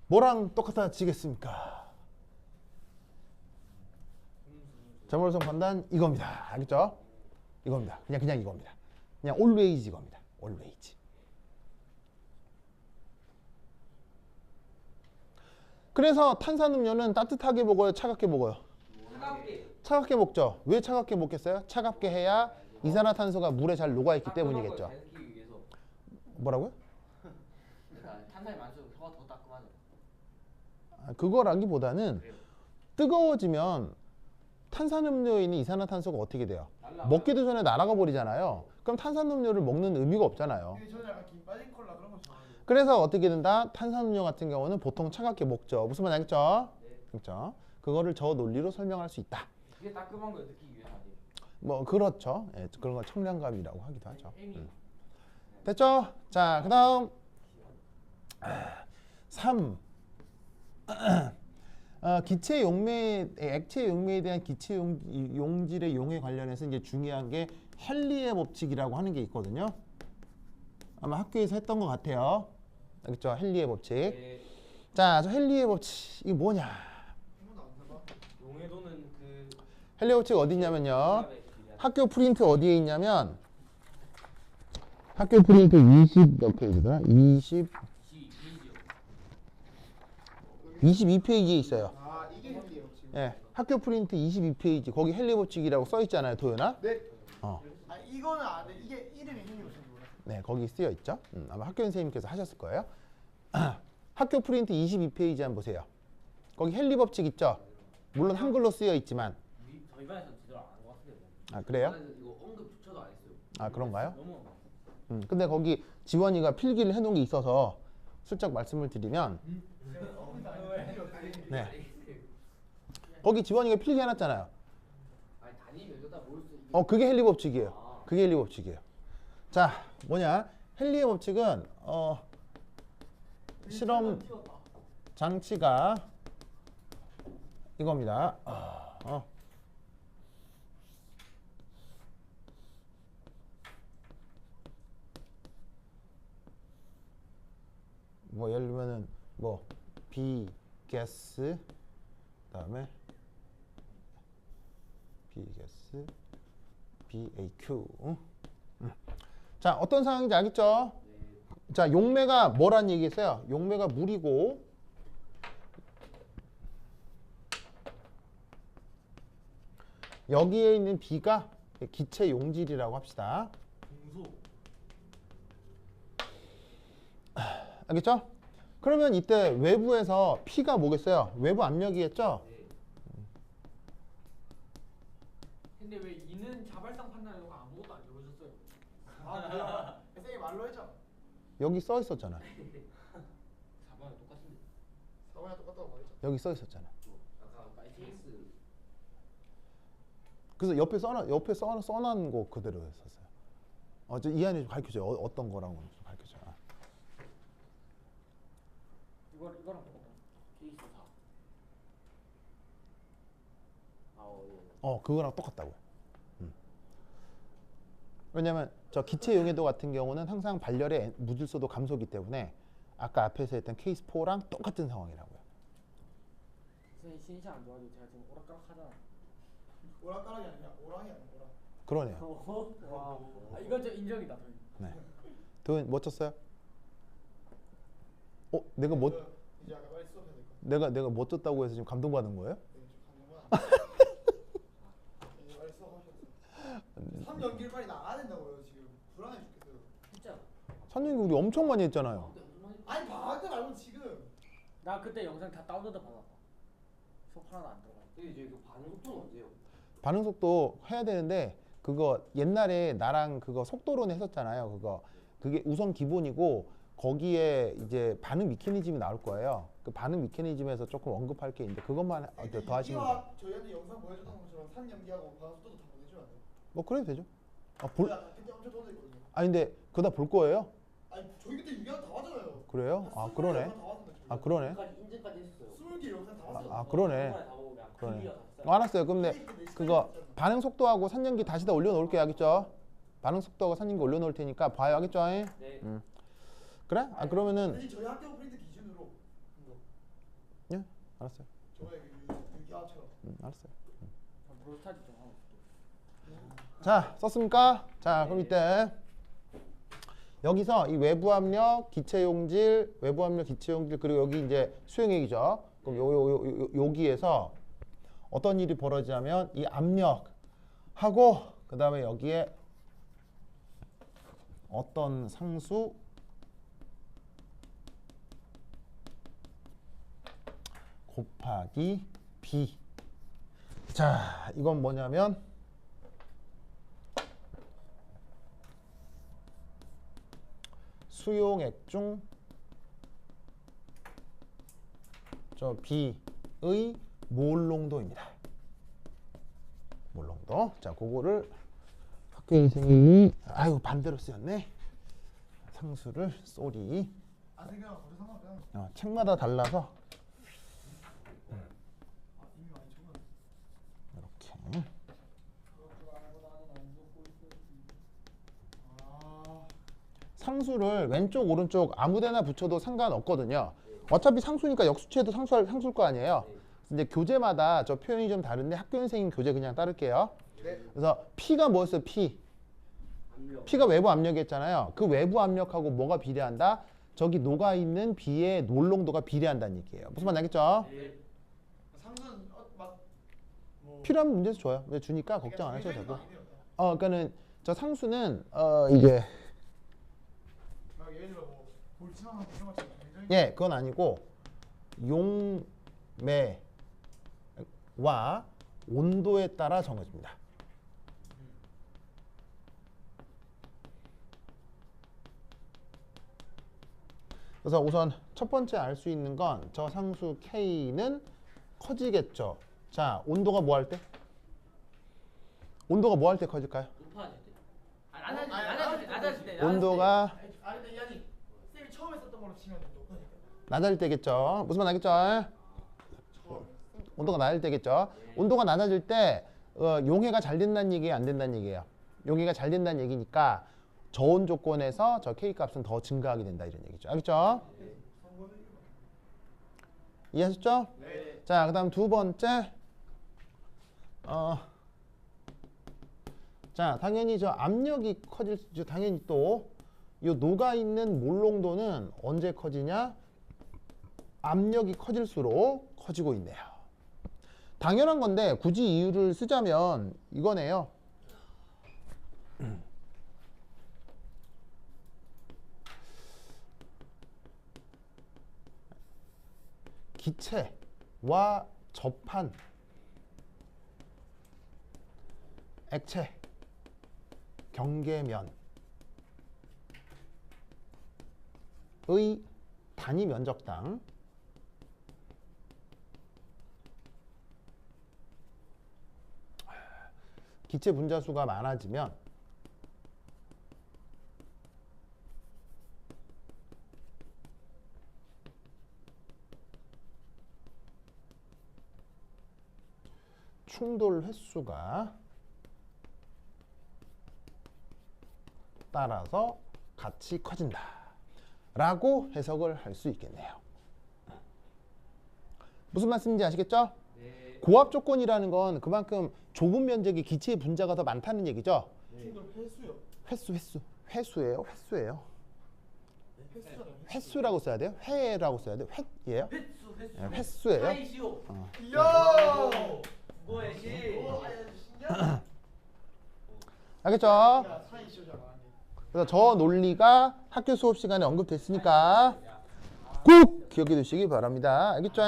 뭐랑 똑같아지겠습니까? 자발성 판단 이겁니다. 알겠죠? 이겁니다. 그냥 이겁니다. 그냥 always 이겁니다. always. 그래서 탄산음료는 따뜻하게 먹어요? 차갑게 먹어요? 차갑게. 차갑게 먹죠. 왜 차갑게 먹겠어요? 차갑게 해야 이산화탄소가 물에 잘 녹아있기 때문이겠죠. 자연스럽게 위해서. 뭐라고요? 그러니까 탄산이 많을수록 혀가 더 따끔하죠. 그거라기보다는 뜨거워지면 탄산음료에 있는 이산화탄소가 어떻게 돼요? 먹기도 전에 날아가 버리잖아요. 그럼 탄산음료를 먹는 의미가 없잖아요. 근데 저는 약간 김 빠진 콜라 그런 거 좋아해요. 그래서 어떻게 된다? 탄산음료 같은 경우는 보통 차갑게 먹죠. 무슨 말인지 알겠죠? 네. 그렇죠? 그거를 저 논리로 설명할 수 있다. 그게 따끔한 걸 느끼기 위해서 아니에요. 뭐 그렇죠. 예, 그런 걸 청량감이라고 하기도 하죠. 햄이. 됐죠? 자, 그 다음 3. 기체 용매, 액체 용매에 대한 기체 용질의 용에 관련해서 이제 중요한 게 헨리의 법칙이라고 하는 게 있거든요. 아마 학교에서 했던 것 같아요. 알겠죠? 헨리의 법칙. 네. 자, 저 헨리의 법칙 이게 뭐냐? 한 번도 안 써봐. 용해도는 그 헨리의 법칙 어디 있냐면요. 학교 프린트 어디에 있냐면 학교 프린트 20 몇 페이지더라? 22페이지에 있어요. 아 이게 헬리예요 지금. 예, 학교 프린트 22페이지 거기 헨리 법칙이라고 써 있잖아요, 도연아. 네. 어, 아 이거는 안 돼. 이게 이름이 헬리 무슨 뭐야? 네, 거기 쓰여 있죠. 아마 학교 선생님께서 하셨을 거예요. 학교 프린트 22페이지 한번 보세요. 거기 헨리 법칙 있죠. 물론 한글로 쓰여 있지만, 저희 반에서 제대로 안 한 것 같은데. 아 그래요? 이거 언급조차도 안 했어요. 아 그런가요? 너무. 근데 거기 지원이가 필기를 해놓은 게 있어서 슬쩍 말씀을 드리면, 네, 거기 지원이가 필기 해놨잖아요. 아니 단위 별도다 모를 수 있게. 그게 헨리 법칙이에요. 그게 헨리 법칙이에요. 자, 뭐냐? 헨리의 법칙은 실험 장치가 이겁니다. 뭐 예를 들면은 뭐 B 가스 그다음에 B 가스 BAQ. 자, 어떤 상황인지 알겠죠? 자, 용매가 뭐란 얘기했어요? 용매가 물이고 여기에 있는 B가 기체 용질이라고 합시다. 공소. 알겠죠? 그러면 이때 외부에서 P가 뭐겠어요? 외부 압력이겠죠? 근데 왜 이는 자발성 판단해놓고 아무것도 안 적어줬어요? 아 뭐야? 선생님 말로 했잖아. 여기 써 있었잖아. 4번은 똑같은데. 4번이랑 똑같다고 말했잖아. 여기 써 있었잖아. 아까 ITX. 그래서 옆에 써놓은 거 그대로 했었어요. 이 안에 좀 가르쳐줘요. 어떤 거라고 좀 가르쳐줘요. 이거랑 똑같다. 케이스 4. 그거랑 똑같다고요. 왜냐면 저 기체 용해도 같은 경우는 항상 발열의 무질서도 감소기 때문에 아까 앞에서 했던 케이스 4랑 똑같은 상황이라고요. 선생님 신시 안 좋아지고 제가 지금 오락가락 하잖아. 오락가락이 아니라 오랑이 아니라 오랑. 그러네요. 와, 이건 좀 인정이다. 네. 도현 뭐 쳤어요? 내가 뭐 이제 아까 빨리 수업해야 될 거. 내가 뭐 쳤다고 해서 지금 감동받은 거예요? 네, 좀 가는 이제 빨리 수업하셨어. 3 연기를 빨리 나가야 된다고요 지금. 불안해 죽겠어요. 진짜. 선생님 우리 엄청 많이 했잖아요. 아니 방학 때 말고 지금. 나 그때 영상 다 다운로드 받았다. 수업 하나도 안 들어가. 근데 이제 그 반응 속도는 언제요? 반응 속도 해야 되는데 그거 옛날에 나랑 그거 속도론 했었잖아요. 그게 우선 기본이고 거기에 이제 반응 메커니즘이 나올 거예요. 그 반응 메커니즘에서 조금 언급할 게 있는데 그것만 더 하시면 돼요. 저희한테 영상 보여줬던 것처럼 3 연기하고 방학 속도도 다 보내주면 안 돼요? 뭐 그래도 되죠. 그때 엄청 도움이 됐거든요. 근데 그다 볼 거예요? 아니 저희 그때 유기학 다 봤잖아요. 그래요? 아 20개 그러네. 영상 다 봤는데 저희. 아 그러네. 인증까지 했어요. 20개 영상 다 봤어요. 아 그러네. 다 먹으면 그러네. 크기가 다 비싸요. 알았어요. 그럼 네 그거 반응 속도하고 산연기 다시 다 올려놓을게요. 알겠죠? 반응 속도하고 산연기 올려놓을 테니까 봐요. 알겠죠? 네. 그래? 그러면은 아니 저희 학교 프린트 기준으로 한 거. 예? 알았어요. 저번에 유기학처럼. 알았어요. 브로스타지 좀 하고. 자, 썼습니까? 자, 그럼 이때 여기서 이 외부 압력, 기체 용질, 외부 압력, 기체 용질 그리고 여기 이제 수용액이죠. 그럼 여기에서 어떤 일이 벌어지냐면 이 압력하고 그다음에 여기에 어떤 상수 곱하기 B. 자, 이건 뭐냐면 수용액 중 저 B의 몰농도입니다. 몰농도. 자, 그거를 학교의 선생님이 반대로 쓰였네. 상수를 쏘리. 생각하면 거기서 상관없잖아. 책마다 달라서 이미 많이 적었네. 이렇게. 상수를 왼쪽 오른쪽 아무데나 붙여도 상관없거든요. 어차피 상수니까 역수치해도 상수일 거 아니에요. 근데 교재마다 저 표현이 좀 다른데 학교 선생님 교재 그냥 따를게요. 네. 그래서 P가 뭐였어요? P가 외부 압력이었잖아요. 그 외부 압력하고 뭐가 비례한다? 저기 녹아있는 B의 몰농도가 비례한다는 얘기예요. 무슨 말인지 알겠죠? 상수는 뭐 필요한 문제에서 줘요. 근데 주니까 걱정 안 하셔도 되고. 아니네요. 그러니까는 저 상수는 이제 막 예를 들어 뭐 볼트나 이런 것처럼 굉장히 예, 그건 아니고 용매와 온도에 따라 정해집니다. 그래서 우선 첫 번째 알 수 있는 건 저 상수 K는 커지겠죠. 자, 온도가 뭐 할 때? 온도가 뭐 할 때 커질까요? 높아질 때. 낮아질 때. 온도가 근데 이한이 쌤이 처음에 썼던 걸로 치면 높으니까. 낮아질 때겠죠. 무슨 말 알겠죠? 온도가 낮을 때겠죠. 온도가 낮아질 때 용해가 잘 된다는 얘기예요, 안 된다는 얘기예요? 용해가 잘 된다는 얘기니까 저온 조건에서 저 K 값은 더 증가하게 된다 이런 얘기죠. 알겠죠? 이해하셨죠? 네. 자, 그다음 두 번째. 자, 당연히 저 압력이 커질 수 있죠. 당연히 또 이 녹아 있는 몰농도는 언제 커지냐? 압력이 커질수록 커지고 있네요. 당연한 건데 굳이 이유를 쓰자면 이거네요. 기체와 접한 액체 경계면의 단위 면적당 기체 분자수가 많아지면 충돌 횟수가 따라서 같이 커진다 라고 해석을 할 수 있겠네요. 무슨 말씀인지 아시겠죠? 네. 고압 조건이라는 건 그만큼 좁은 면적의 기체의 분자가 더 많다는 얘기죠. 친구들 회수요. 회수예요? 횟수예요? 회수잖아요. 횟수라고 써야 돼요? 회라고 써야 돼요? 횟이에요? 횟수 네, 횟수예요? 사이시오. 이야. 국어의 시. 오, 아야 신기하다. 알겠죠? 야, 사이쇼잖아. 그래서 저 논리가 학교 수업 시간에 언급됐으니까 꼭 기억해 두시기 바랍니다. 알겠죠?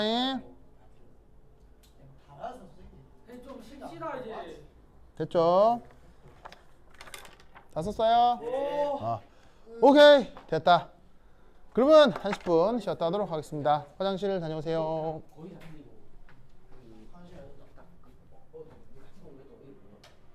달아서 쓰기. 좀 쉽시다 이제. 됐죠? 다 썼어요? 오. 오케이 됐다. 그러면 30분 쉬었다 하도록 하겠습니다. 화장실 다녀오세요. 거의 다